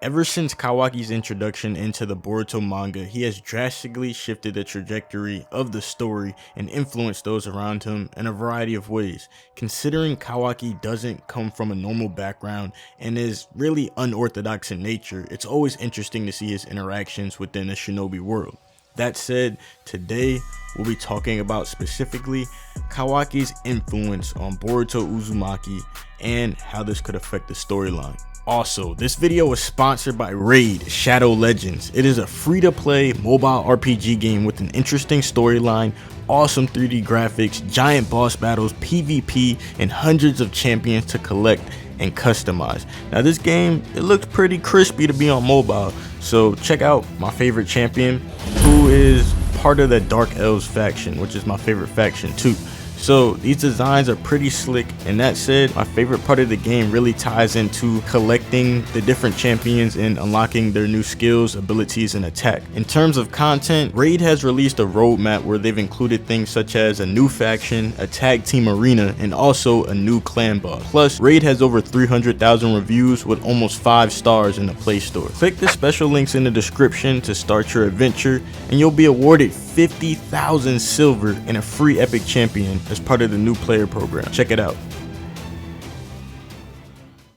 Ever since Kawaki's introduction into the Boruto manga, he has drastically shifted the trajectory of the story and influenced those around him in a variety of ways. Considering Kawaki doesn't come from a normal background and is really unorthodox in nature, it's always interesting to see his interactions within the shinobi world. That said, today we'll be talking about specifically Kawaki's influence on Boruto Uzumaki and how this could affect the storyline. Also, this video was sponsored by Raid Shadow Legends. It is a free-to-play mobile RPG game with an interesting storyline, awesome 3D graphics, giant boss battles, PvP, and hundreds of champions to collect and customize. Now this game, it looks pretty crispy to be on mobile, so check out my favorite champion, who is part of the Dark Elves faction, which is my favorite faction too. So these designs are pretty slick, and that said, my favorite part of the game really ties into collecting the different champions and unlocking their new skills, abilities, and attack. In terms of content, Raid has released a roadmap where they've included things such as a new faction, a tag team arena, and also a new clan boss. Plus, Raid has over 300,000 reviews with almost 5 stars in the Play Store. Click the special links in the description to start your adventure, and you'll be awarded 50,000 silver and a free epic champion as part of the new player program. Check it out.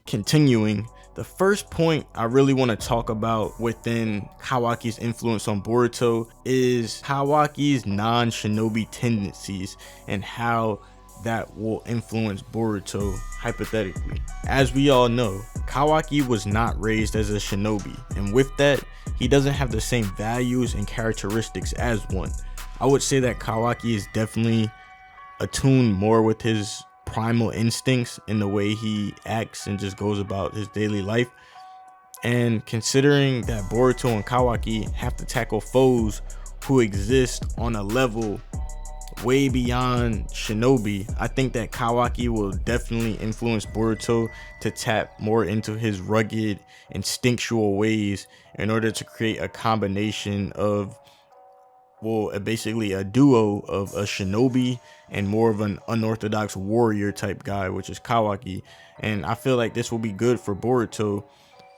Continuing, the first point I really want to talk about within Kawaki's influence on Boruto is Kawaki's non-shinobi tendencies and how that will influence Boruto hypothetically. As we all know, Kawaki was not raised as a shinobi, and with that, he doesn't have the same values and characteristics as one. I would say that Kawaki is definitely attuned more with his primal instincts in the way he acts and just goes about his daily life. And considering that Boruto and Kawaki have to tackle foes who exist on a level way beyond shinobi, I think that Kawaki will definitely influence Boruto to tap more into his rugged, instinctual ways in order to create a combination of, well, basically a duo of a shinobi and more of an unorthodox warrior type guy, which is Kawaki. And I feel like this will be good for Boruto,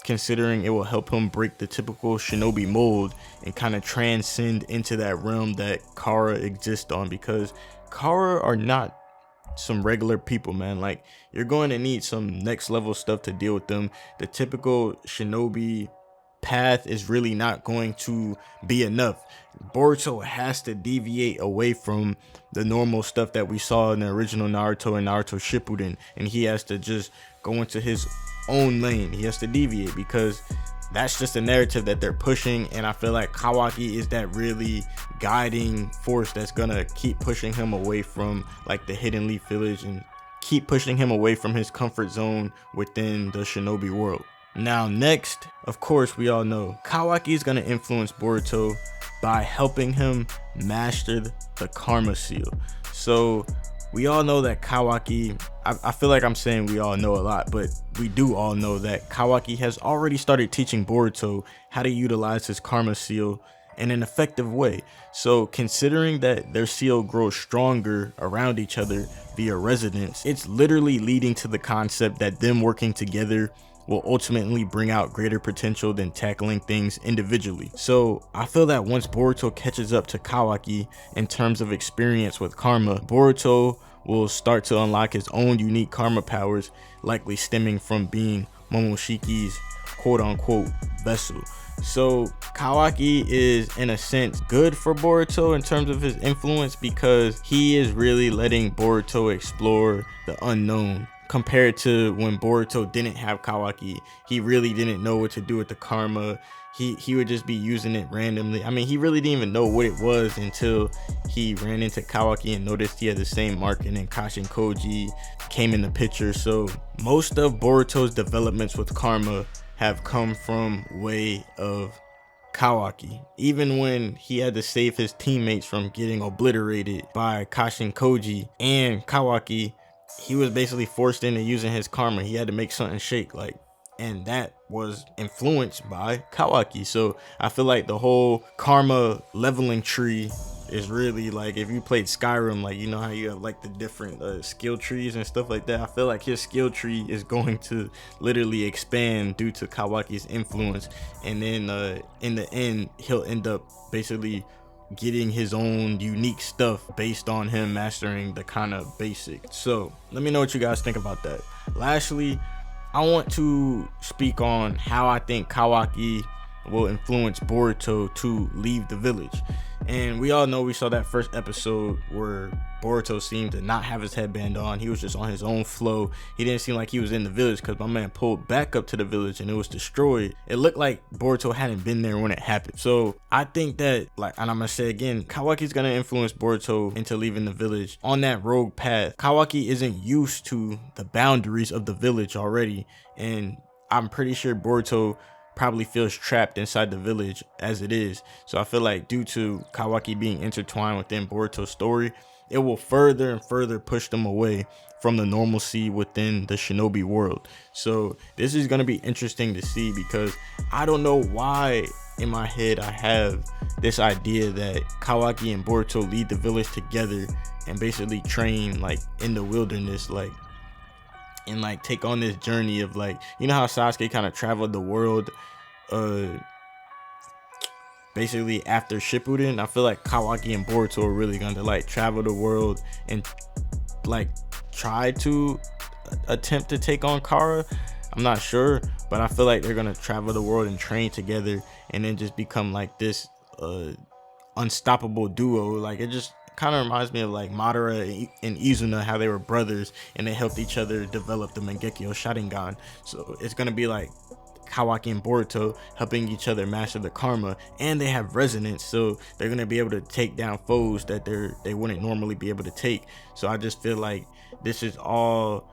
considering it will help him break the typical shinobi mold and kind of transcend into that realm that Kara exists on, because Kara are not some regular people, man. Like, you're going to need some next level stuff to deal with them. The typical shinobi path is really not going to be enough. Boruto has to deviate away from the normal stuff that we saw in the original Naruto and Naruto Shippuden, and he has to just go into his own lane. He has to deviate because that's just a narrative that they're pushing, and I feel like Kawaki is that really guiding force that's gonna keep pushing him away from like the Hidden Leaf Village and keep pushing him away from his comfort zone within the shinobi world. Now next, of course, we all know Kawaki is going to influence Boruto by helping him master the Karma Seal. So we all know that Kawaki, I feel like I'm saying we all know a lot, but we do all know that Kawaki has already started teaching Boruto how to utilize his Karma Seal in an effective way. So considering that their seal grows stronger around each other via resonance, it's literally leading to the concept that them working together will ultimately bring out greater potential than tackling things individually. So I feel that once Boruto catches up to Kawaki in terms of experience with karma, Boruto will start to unlock his own unique karma powers, likely stemming from being Momoshiki's quote-unquote vessel. So Kawaki is in a sense good for Boruto in terms of his influence, because he is really letting Boruto explore the unknown. Compared to when Boruto didn't have Kawaki, he really didn't know what to do with the karma. He would just be using it randomly. I mean, he really didn't even know what it was until he ran into Kawaki and noticed he had the same mark, and then Kashin Koji came in the picture. So most of Boruto's developments with karma have come from way of Kawaki. Even when he had to save his teammates from getting obliterated by Kashin Koji and Kawaki, he was basically forced into using his karma. He had to make something shake, like, and that was influenced by Kawaki. So I feel like the whole karma leveling tree is really like, if you played Skyrim, like, you know how you have like the different skill trees and stuff like that. I feel like his skill tree is going to literally expand due to Kawaki's influence, and then in the end he'll end up basically getting his own unique stuff based on him mastering the kind of basic. So let me know what you guys think about that. Lastly, I want to speak on how I think Kawaki will influence Boruto to leave the village. And we all know, we saw that first episode where Boruto seemed to not have his headband on. He was just on his own flow. He didn't seem like he was in the village, because my man pulled back up to the village and it was destroyed. It looked like Boruto hadn't been there when it happened. So I think that, like, and I'm gonna say again, Kawaki's gonna influence Boruto into leaving the village on that rogue path. Kawaki isn't used to the boundaries of the village already, and I'm pretty sure Boruto probably feels trapped inside the village as it is. So I feel like due to Kawaki being intertwined within Boruto's story, it will further and further push them away from the normalcy within the shinobi world. So this is going to be interesting to see, because I don't know why in my head I have this idea that Kawaki and Boruto lead the village together and basically train like in the wilderness, like, and like take on this journey of, like, you know how Sasuke kind of traveled the world basically after Shippuden. I feel like Kawaki and Boruto are really going to like travel the world and like try to attempt to take on Kara. I'm not sure, but I feel like they're going to travel the world and train together and then just become like this unstoppable duo. Like, it just kind of reminds me of like Madara and Izuna, how they were brothers and they helped each other develop the Mangekyo Sharingan. So it's going to be like Kawaki and Boruto helping each other master the karma, and they have resonance, so they're going to be able to take down foes that they wouldn't normally be able to take. So I just feel like this is all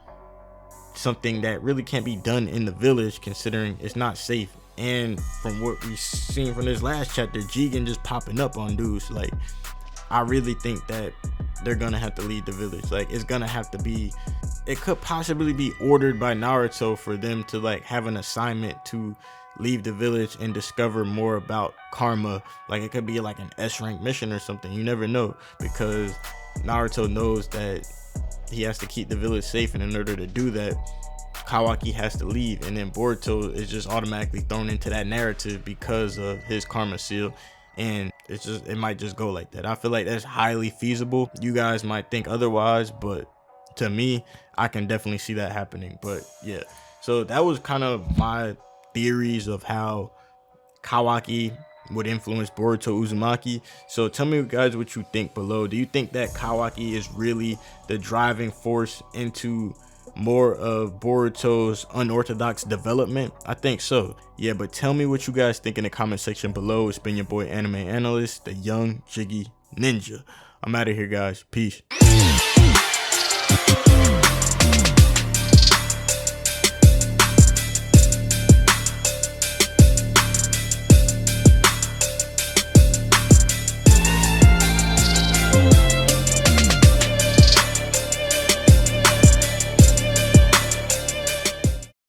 something that really can't be done in the village, considering it's not safe. And from what we've seen from this last chapter, Jigen just popping up on dudes, like, I really think that they're gonna have to lead the village. Like, it's gonna have to be, it could possibly be ordered by Naruto for them to like have an assignment to leave the village and discover more about karma. Like, it could be like an S-rank mission or something. You never know, because Naruto knows that he has to keep the village safe, and in order to do that, Kawaki has to leave, and then Boruto is just automatically thrown into that narrative because of his karma seal. And it's just, it might just go like that. I feel like that's highly feasible. You guys might think otherwise, but to me, I can definitely see that happening. But yeah, so that was kind of my theories of how Kawaki would influence Boruto Uzumaki. So tell me guys what you think below. Do you think that Kawaki is really the driving force into more of Boruto's unorthodox development? I think so. Yeah, but tell me what you guys think in the comment section below. It's been your boy AnimeAnalyst, the young Jiggy Ninja. I'm out of here, guys. Peace.